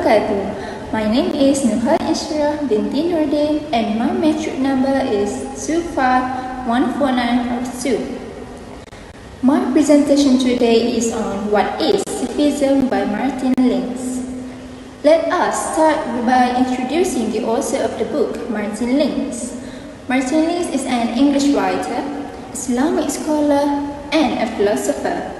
wabarakatuh. My name is Nuhal Isra binti Nurdin and my metric number is 2514952. My presentation today is on What is Sufism by Martin Lings. Let us start by introducing the author of the book, Martin Lings. Martin Lings is an English writer, Islamic scholar, and a philosopher.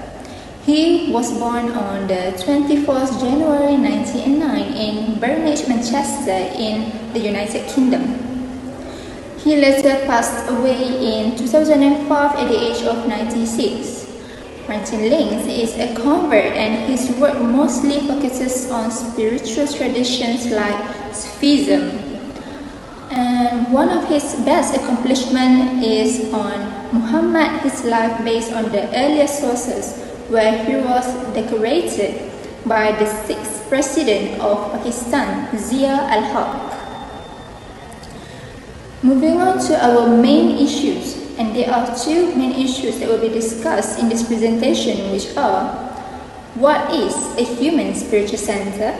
He was born on the 24th January 1909 in Burnage, Manchester in the United Kingdom. He later passed away in 2005 at the age of 96. Martin Lings is a convert and his work mostly focuses on spiritual traditions like Sufism. And one of his best accomplishments is on Muhammad, his life based on the earlier sources, where he was decorated by the 6th President of Pakistan, Zia al-Haq. Moving on to our main issues, and there are two main issues that will be discussed in this presentation, which are what is a human spiritual center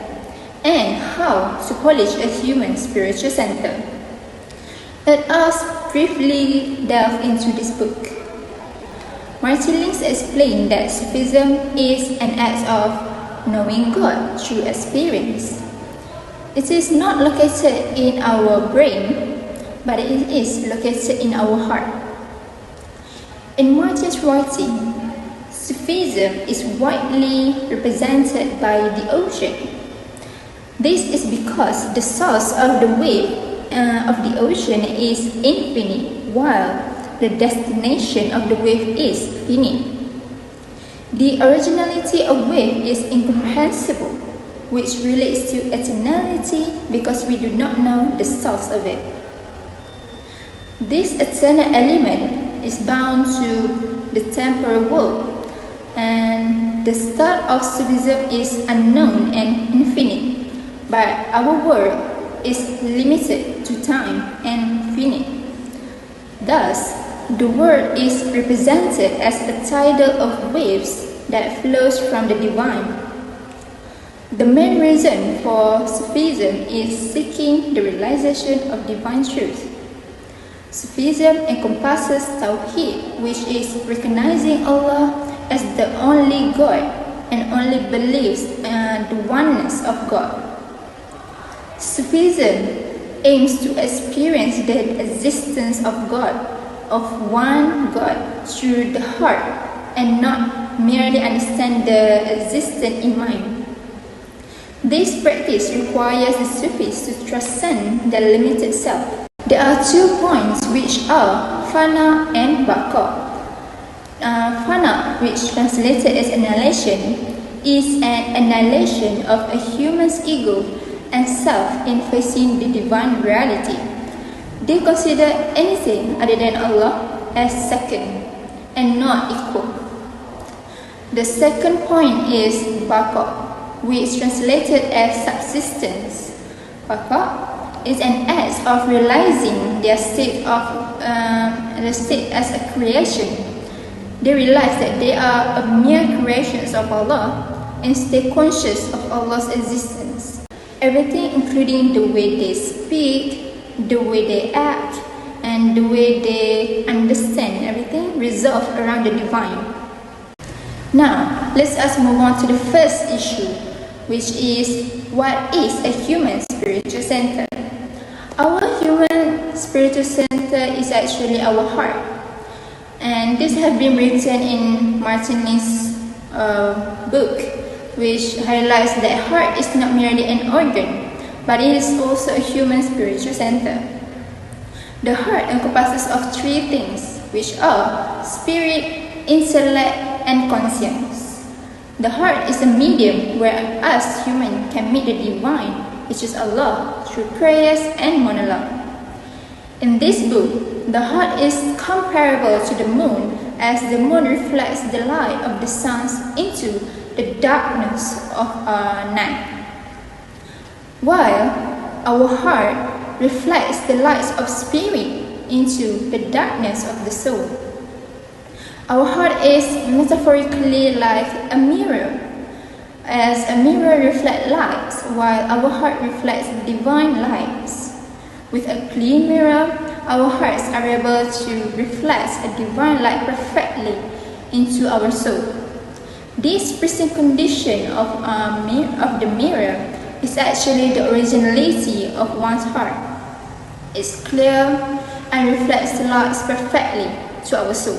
and how to polish a human spiritual center. Let us briefly delve into this book. Martin Lings explained that Sufism is an act of knowing God through experience. It is not located in our brain, but it is located in our heart. In Martin's writing, Sufism is widely represented by the ocean. This is because the source of the wave of the ocean is infinite, while the destination of the wave is finite. The originality of wave is incomprehensible, which relates to eternality because we do not know the source of it. This eternal element is bound to the temporal world, and the start of Sufism is unknown and infinite, but our world is limited to time and finite. Thus, the world is represented as a tidal of waves that flows from the divine. The main reason for Sufism is seeking the realization of divine truth. Sufism encompasses Tawheed, which is recognizing Allah as the only God and only believes the oneness of God. Sufism aims to experience the existence of God, of one God, through the heart and not merely understand the existence in mind. This practice requires the Sufis to transcend their limited self. There are 2 points which are fana and baqa. Fana, which translated as annihilation, is an annihilation of a human's ego and self in facing the divine reality. They consider anything other than Allah as second and not equal. The second point is baqa, which is translated as subsistence. Baqa is an act of realizing their state as a creation. They realize that they are a mere creations of Allah and stay conscious of Allah's existence. Everything, including the way they speak, the way they act, and the way they understand everything, revolve around the divine. Now, let us move on to the first issue, which is what is a human spiritual center? Our human spiritual center is actually our heart, and this has been written in Martin Lings' book, which highlights that heart is not merely an organ, but it is also a human spiritual center. The heart encompasses of 3 things, which are spirit, intellect, and conscience. The heart is a medium where us humans can meet the divine, which is Allah, through prayers and monologue. In this book, the heart is comparable to the moon, as the moon reflects the light of the sun into the darkness of night, while our heart reflects the light of spirit into the darkness of the soul. Our heart is metaphorically like a mirror. As a mirror reflects light, while our heart reflects divine lights. With a clean mirror, our hearts are able to reflect a divine light perfectly into our soul. This present condition of the mirror is actually the originality of one's heart. It's clear and reflects the light perfectly to our soul.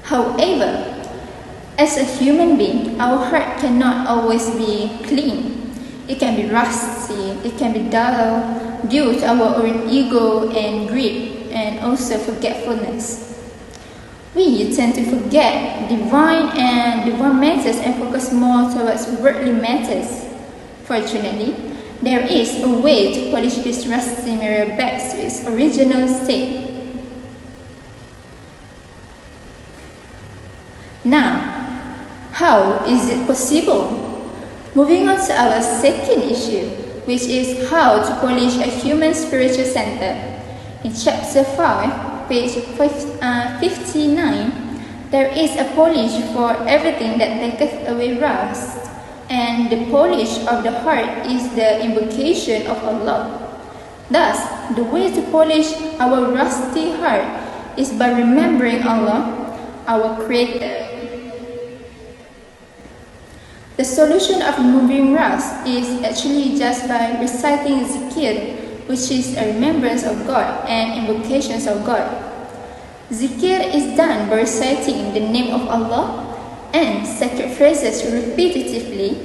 However, as a human being, our heart cannot always be clean. It can be rusty, it can be dull due to our own ego and greed, and also forgetfulness. We tend to forget divine matters and focus more towards worldly matters. Fortunately, there is a way to polish this rusty mirror back to its original state. Now, how is it possible? Moving on to our second issue, which is how to polish a human spiritual center. In chapter 5, page 59, there is a polish for everything that taketh away rust, and the polish of the heart is the invocation of Allah. Thus, the way to polish our rusty heart is by remembering Allah, our Creator. The solution of removing rust is actually just by reciting zikr, which is a remembrance of God and invocations of God. Zikr is done by reciting the name of Allah and sacred phrases repetitively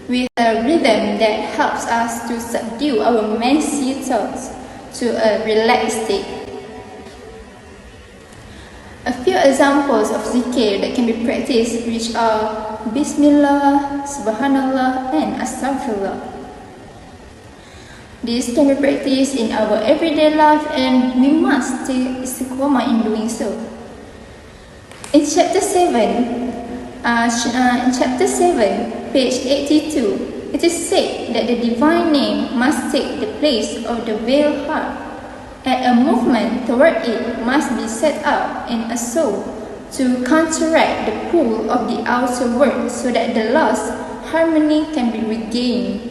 with a rhythm that helps us to subdue our messy thoughts to a relaxed state. A few examples of zikr that can be practiced which are Bismillah, Subhanallah, and Astaghfirullah. This can be practiced in our everyday life, and we must stay istiqomah in doing so. In chapter 7, page 82, it is said that the divine name must take the place of the veiled heart, and a movement toward it must be set up in a soul to counteract the pull of the outer world so that the lost harmony can be regained.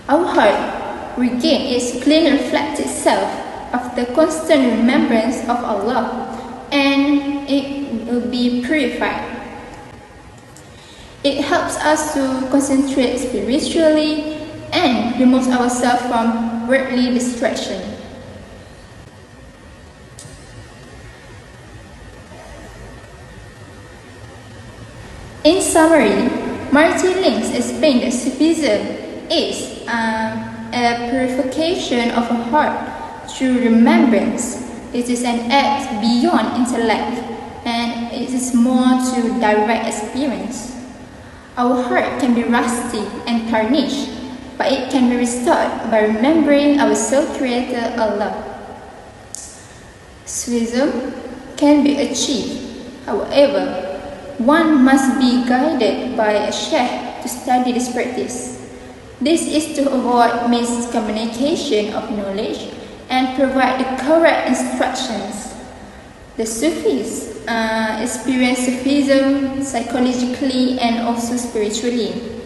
Our heart regains its clean reflected self after constant remembrance of Allah, and it will be purified. It helps us to concentrate spiritually and removes ourselves from worldly distraction. In summary, Martin Lings explained that Sufism is a purification of a heart through remembrance. It is an act beyond intellect, and it is more to direct experience. Our heart can be rusty and tarnished, but it can be restored by remembering our soul creator Allah. Sufism can be achieved, however, one must be guided by a sheikh to study this practice. This is to avoid miscommunication of knowledge and provide the correct instructions. The Sufis experience Sufism psychologically and also spiritually.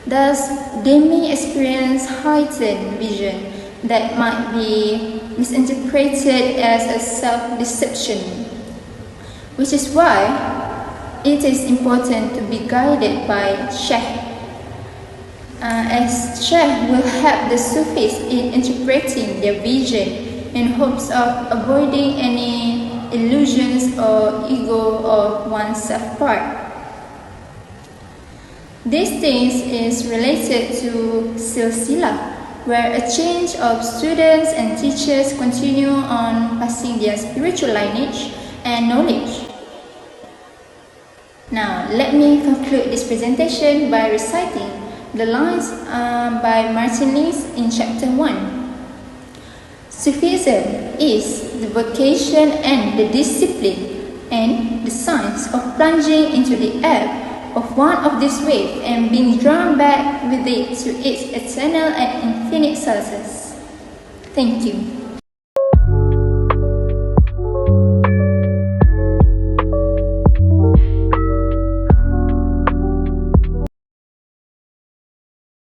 Thus, they may experience heightened vision that might be misinterpreted as a self-deception, which is why it is important to be guided by Sheikh, as Sheikh will help the Sufis in interpreting their vision in hopes of avoiding any illusions or ego of oneself part. These things is related to silsila, where a change of students and teachers continue on passing their spiritual lineage and knowledge. Now, let me conclude this presentation by reciting the lines by Martin Lings in chapter 1. Sufism is the vocation and the discipline and the science of plunging into the ebb of one of these waves and being drawn back with it to its eternal and infinite sources. Thank you.